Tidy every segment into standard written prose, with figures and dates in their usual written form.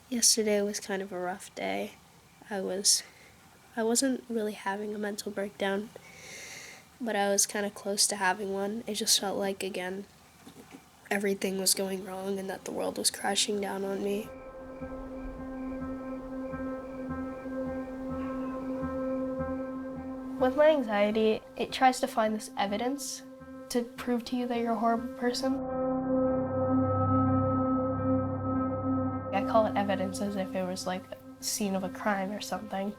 Yesterday was kind of a rough day. I wasn't really having a mental breakdown, but I was kind of close to having one. It just felt like, again, everything was going wrong and that the world was crashing down on me. With my anxiety, it tries to find this evidence to prove to you that you're a horrible person. I call it evidence as if it was like a scene of a crime or something,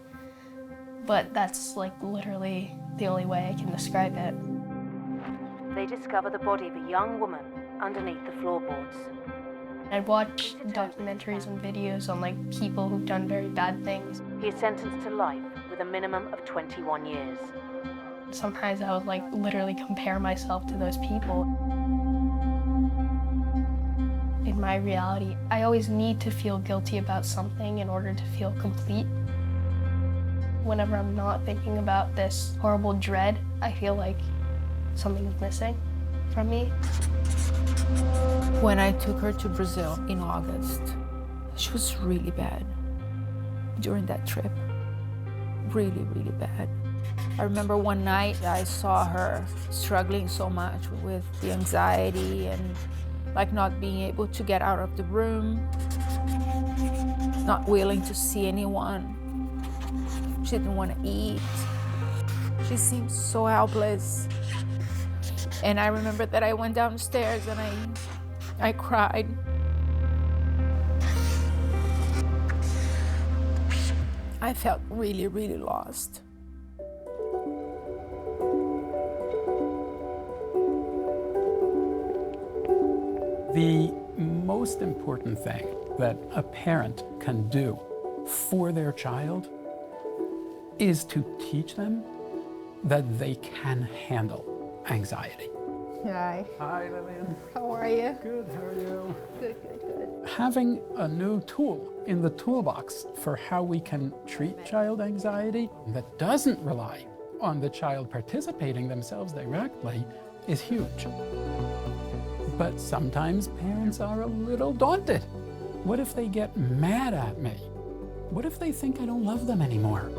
but that's like literally the only way I can describe it. They discover the body of a young woman underneath the floorboards. I'd watch documentaries and videos on like people who've done very bad things. He is sentenced to life with a minimum of 21 years. Sometimes I would like literally compare myself to those people. In my reality, I always need to feel guilty about something in order to feel complete. Whenever I'm not thinking about this horrible dread, I feel like something is missing from me. When I took her to Brazil in August, she was really bad during that trip. Really, really bad. I remember one night I saw her struggling so much with the anxiety and like not being able to get out of the room, not willing to see anyone. She didn't want to eat. She seemed so helpless. And I remember that I went downstairs and I cried. I felt really, really lost. The most important thing that a parent can do for their child is to teach them that they can handle anxiety. Hi. Hi, Lillian. How are you? Good, how are you? Good, good, good. Having a new tool in the toolbox for how we can treat child anxiety that doesn't rely on the child participating themselves directly is huge. But sometimes parents are a little daunted. What if they get mad at me? What if they think I don't love them anymore?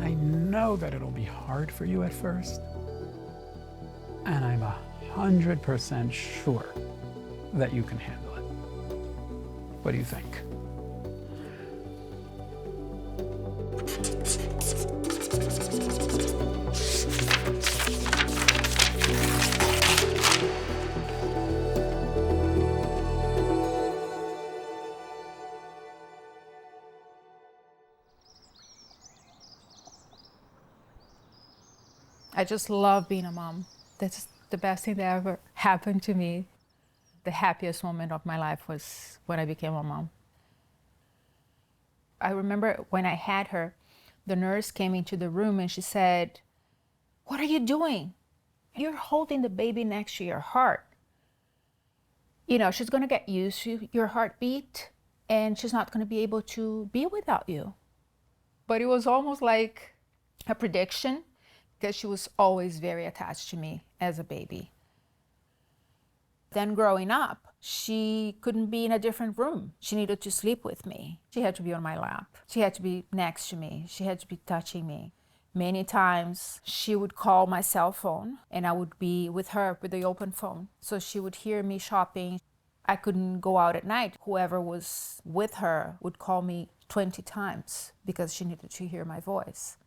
I know that it'll be hard for you at first, and I'm 100% sure that you can handle it. What do you think? I just love being a mom. That's the best thing that ever happened to me. The happiest moment of my life was when I became a mom. I remember when I had her, the nurse came into the room and she said, "What are you doing? You're holding the baby next to your heart. You know, she's gonna get used to your heartbeat and she's not gonna be able to be without you." But it was almost like a prediction because she was always very attached to me as a baby. Then growing up, she couldn't be in a different room. She needed to sleep with me. She had to be on my lap. She had to be next to me. She had to be touching me. Many times she would call my cell phone and I would be with her with the open phone. So she would hear me shopping. I couldn't go out at night. Whoever was with her would call me 20 times because she needed to hear my voice.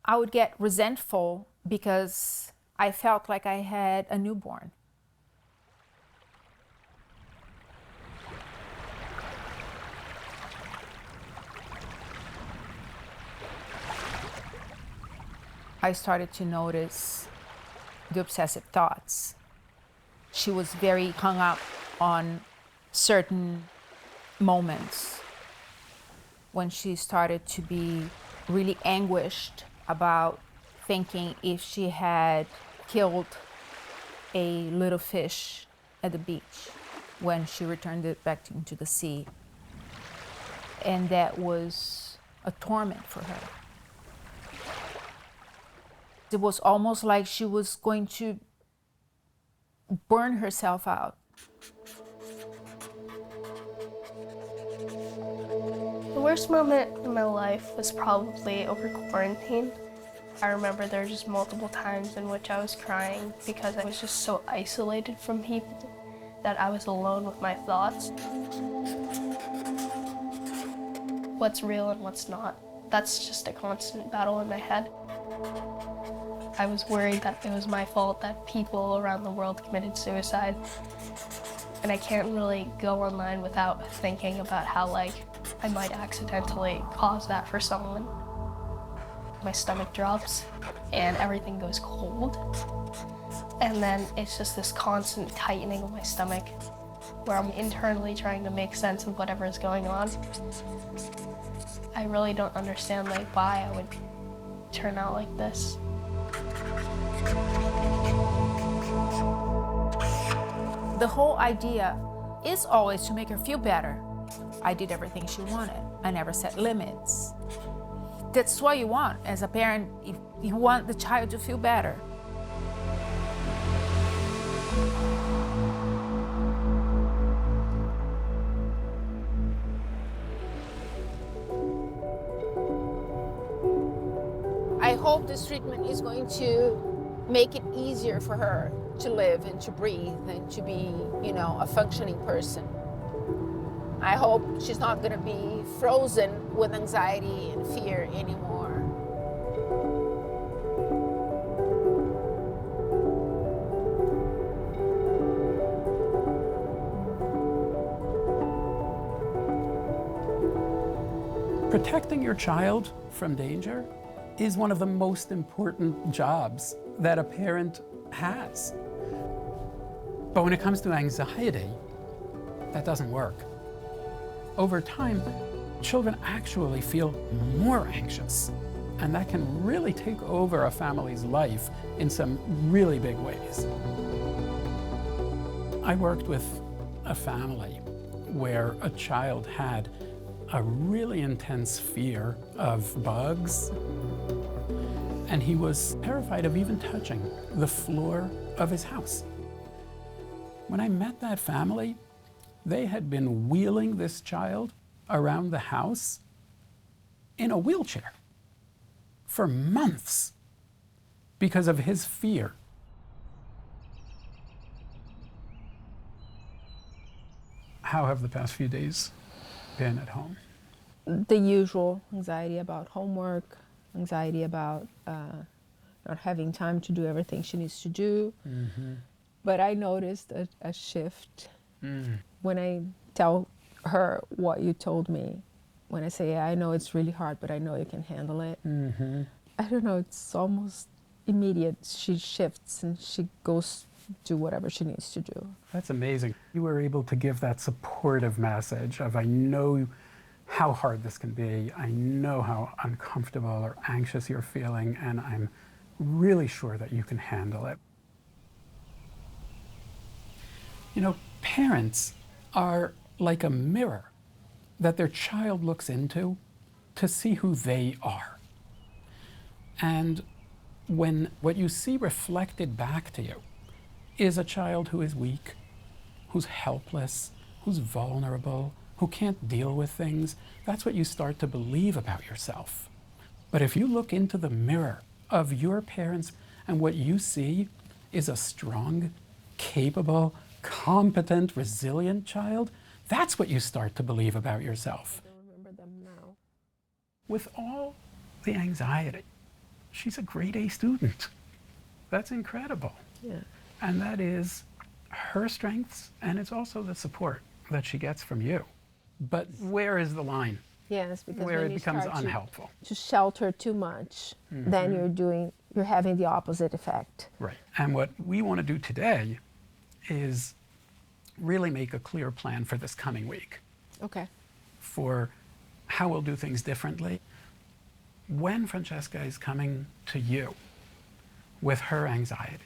I would get resentful because I felt like I had a newborn. I started to notice the obsessive thoughts. She was very hung up on certain moments. When she started to be really anguished about thinking if she had killed a little fish at the beach when she returned it back into the sea. And that was a torment for her. It was almost like she was going to burn herself out. worst moment in my life was probably over quarantine. I remember there were just multiple times in which I was crying because I was just so isolated from people that I was alone with my thoughts. What's real and what's not. That's just a constant battle in my head. I was worried that it was my fault that people around the world committed suicide. And I can't really go online without thinking about how, like, I might accidentally cause that for someone. My stomach drops and everything goes cold. And then it's just this constant tightening of my stomach where I'm internally trying to make sense of whatever is going on. I really don't understand, like, why I would turn out like this. The whole idea is always to make her feel better. I did everything she wanted. I never set limits. That's what you want as a parent. If you want the child to feel better. I hope this treatment is going to make it easier for her to live and to breathe and to be, a functioning person. I hope she's not going to be frozen with anxiety and fear anymore. Protecting your child from danger is one of the most important jobs that a parent has. But when it comes to anxiety, that doesn't work. Over time, children actually feel more anxious, and that can really take over a family's life in some really big ways. I worked with a family where a child had a really intense fear of bugs, and he was terrified of even touching the floor of his house. When I met that family, they had been wheeling this child around the house in a wheelchair for months because of his fear. How have the past few days been at home? The usual anxiety about homework, anxiety about not having time to do everything she needs to do. Mm-hmm. But I noticed a shift when I tell her what you told me. When I say, yeah, I know it's really hard, but I know you can handle it. Mm-hmm. I don't know, it's almost immediate. She shifts and she goes do whatever she needs to do. That's amazing. You were able to give that supportive message of, I know how hard this can be. I know how uncomfortable or anxious you're feeling, and I'm really sure that you can handle it. Parents are like a mirror that their child looks into to see who they are. And when what you see reflected back to you is a child who is weak, who's helpless, who's vulnerable, who can't deal with things, that's what you start to believe about yourself. But if you look into the mirror of your parents and what you see is a strong, capable, competent, resilient child, that's what you start to believe about yourself. I don't remember them now. With all the anxiety, she's a grade A student. That's incredible. Yeah. And that is her strengths, and it's also the support that she gets from you. But where is the line Yes, because where when it you becomes start unhelpful? to shelter too much, then you're having the opposite effect. Right. And what we want to do today is really make a clear plan for this coming week Okay. for how we'll do things differently. When Francesca is coming to you with her anxiety,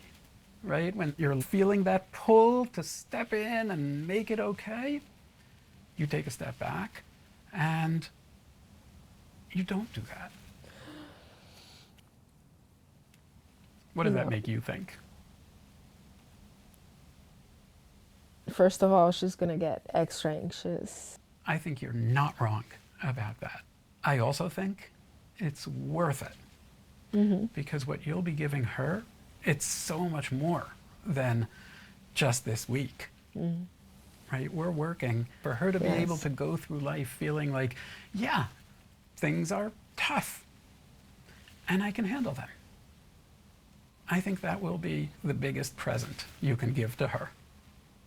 right? When you're feeling that pull to step in and make it okay, you take a step back and you don't do that. What does that make you think? First of all, she's going to get extra anxious. I think you're not wrong about that. I also think it's worth it because what you'll be giving her, it's so much more than just this week. Right? We're working for her to be able to go through life feeling like, yeah, things are tough and I can handle them. I think that will be the biggest present you can give to her.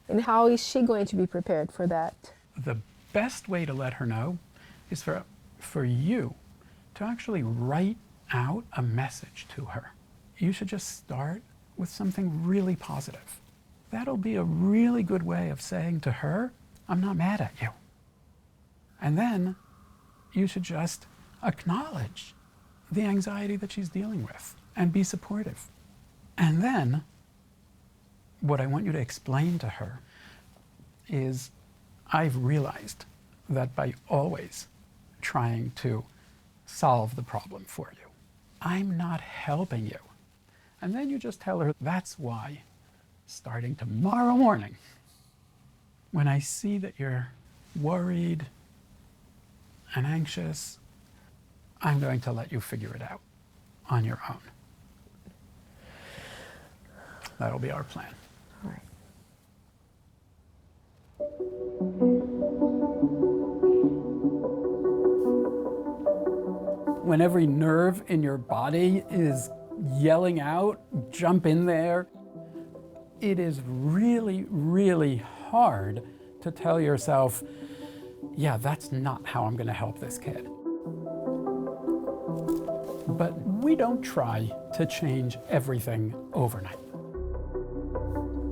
And how is she going to be prepared for that? The best way to let her know is for you to actually write out a message to her. You should just start with something really positive. That'll be a really good way of saying to her, I'm not mad at you. And then you should just acknowledge the anxiety that she's dealing with and be supportive. And then what I want you to explain to her is I've realized that by always trying to solve the problem for you, I'm not helping you. And then you just tell her that's why, starting tomorrow morning, when I see that you're worried and anxious, I'm going to let you figure it out on your own. That'll be our plan. All right. When every nerve in your body is yelling out, jump in there, it is really, really hard to tell yourself, yeah, that's not how I'm going to help this kid. But we don't try to change everything overnight.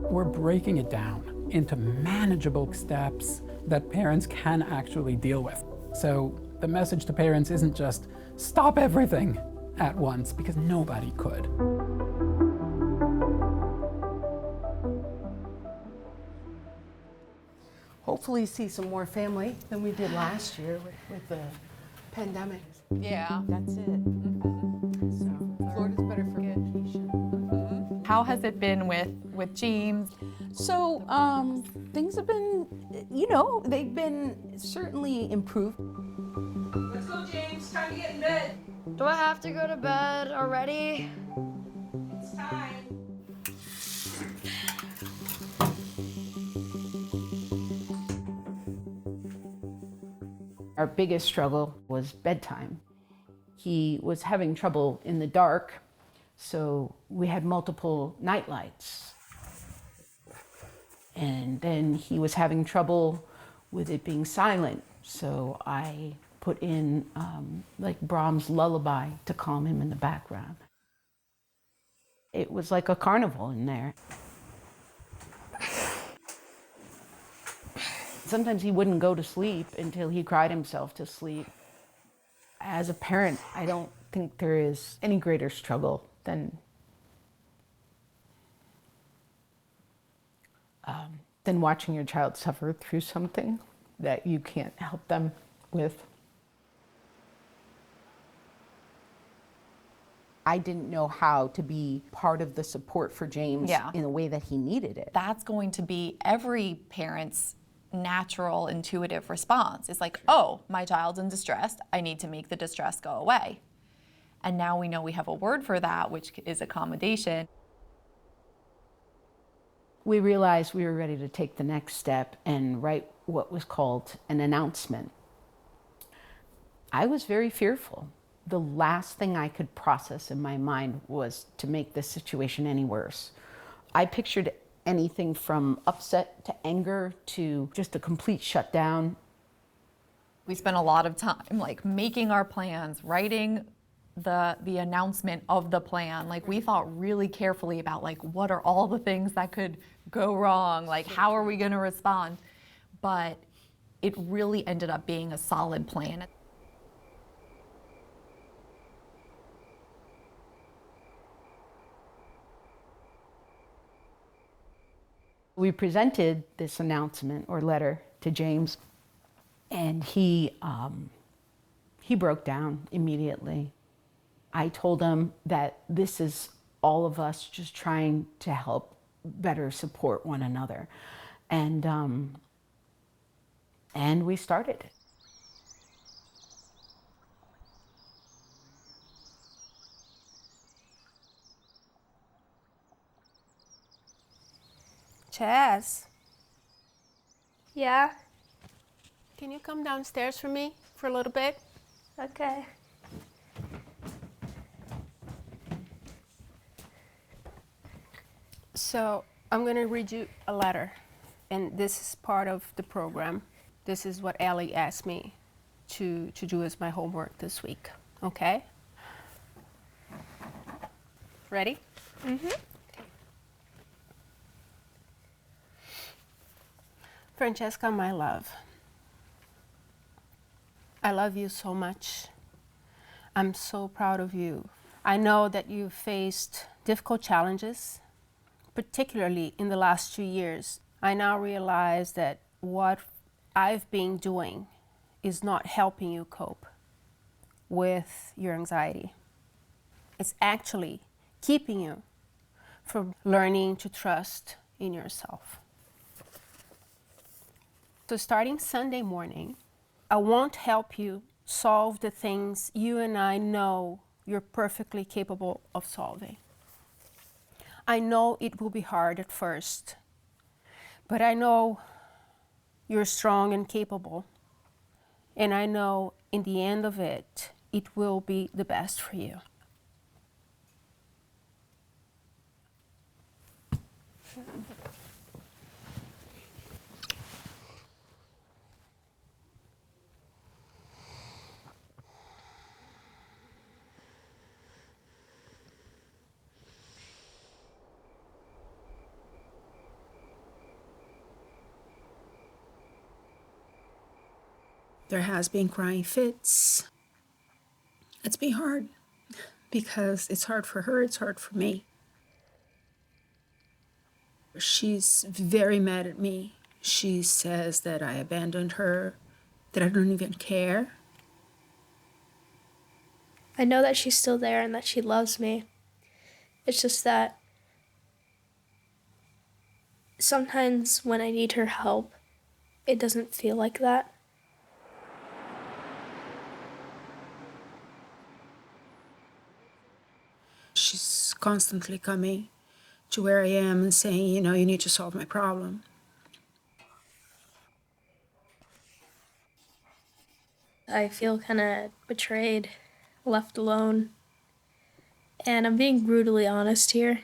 We're breaking it down into manageable steps that parents can actually deal with. So the message to parents isn't just stop everything at once, because nobody could. Hopefully see some more family than we did last year with the pandemic. Yeah, that's it. So Florida's better for vacation. How has it been with James? So things have been, they've been certainly improved. Let's go, James. Time to get in bed. Do I have to go to bed already? It's time. Our biggest struggle was bedtime. He was having trouble in the dark, so we had multiple night lights. And then he was having trouble with it being silent, so I put in like Brahms' Lullaby to calm him in the background. It was like a carnival in there. Sometimes he wouldn't go to sleep until he cried himself to sleep. As a parent, I don't think there is any greater struggle than watching your child suffer through something that you can't help them with. I didn't know how to be part of the support for James in the way that he needed it. That's going to be every parent's natural, intuitive response. It's like, oh, my child's in distress. I need to make the distress go away. And now we know we have a word for that, which is accommodation. We realized we were ready to take the next step and write what was called an announcement. I was very fearful. The last thing I could process in my mind was to make this situation any worse. I pictured anything from upset to anger to just a complete shutdown. We spent a lot of time like making our plans, writing the announcement of the plan. Like we thought really carefully about like what are all the things that could go wrong, like how are we going to respond? But it really ended up being a solid plan. We presented this announcement or letter to James, and he broke down immediately. I told him that this is all of us just trying to help better support one another, and we started. Chaz, Yeah? can you come downstairs for me for a little bit? Okay. So I'm going to read you a letter, and this is part of the program. This is what Ellie asked me to do as my homework this week, okay? Ready? Mm-hmm. Francesca, my love, I love you so much. I'm so proud of you. I know that you've faced difficult challenges, particularly in the last 2 years. I now realize that what I've been doing is not helping you cope with your anxiety. It's actually keeping you from learning to trust in yourself. So starting Sunday morning, I won't help you solve the things you and I know you're perfectly capable of solving. I know it will be hard at first, but I know you're strong and capable. And I know in the end of it, it will be the best for you. There has been crying fits. It's been hard because it's hard for her, it's hard for me. She's very mad at me. She says that I abandoned her, that I don't even care. I know that she's still there and that she loves me. It's just that sometimes when I need her help, it doesn't feel like that. She's constantly coming to where I am and saying, you need to solve my problem. I feel kind of betrayed, left alone. And I'm being brutally honest here.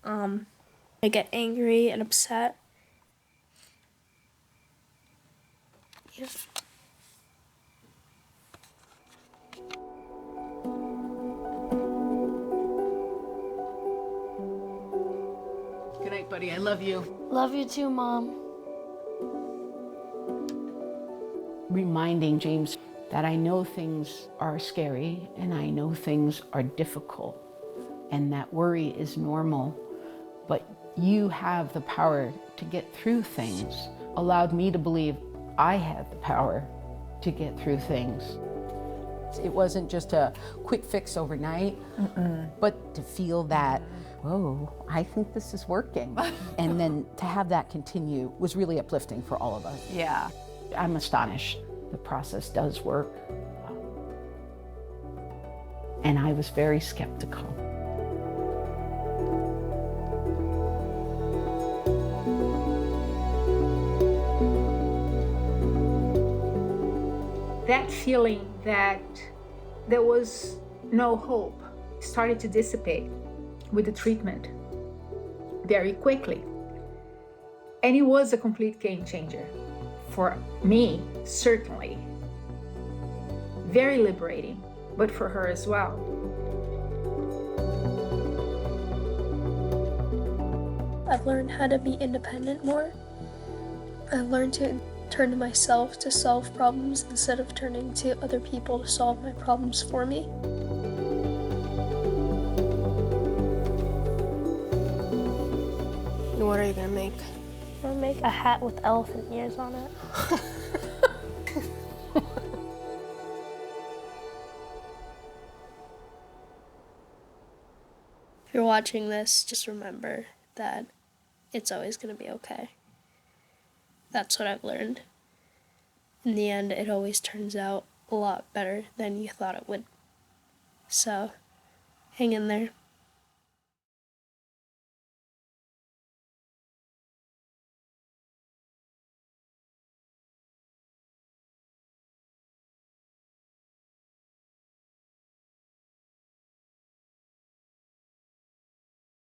I get angry and upset. Yeah. Good night, buddy. I love you. Love you too, Mom. Reminding James that I know things are scary and I know things are difficult and that worry is normal, but you have the power to get through things, allowed me to believe I had the power to get through things. It wasn't just a quick fix overnight, but to feel that, whoa, I think this is working. And then to have that continue was really uplifting for all of us. Yeah. I'm astonished. The process does work. And I was very skeptical. That feeling that there was no hope started to dissipate with the treatment very quickly. And it was a complete game changer. For me, certainly. Very liberating, but for her as well. I've learned how to be independent more. I've learned to turn to myself to solve problems instead of turning to other people to solve my problems for me. What are you gonna make? I'm gonna make a hat with elephant ears on it. If you're watching this, just remember that it's always gonna be okay. That's what I've learned. In the end, it always turns out a lot better than you thought it would. So, hang in there.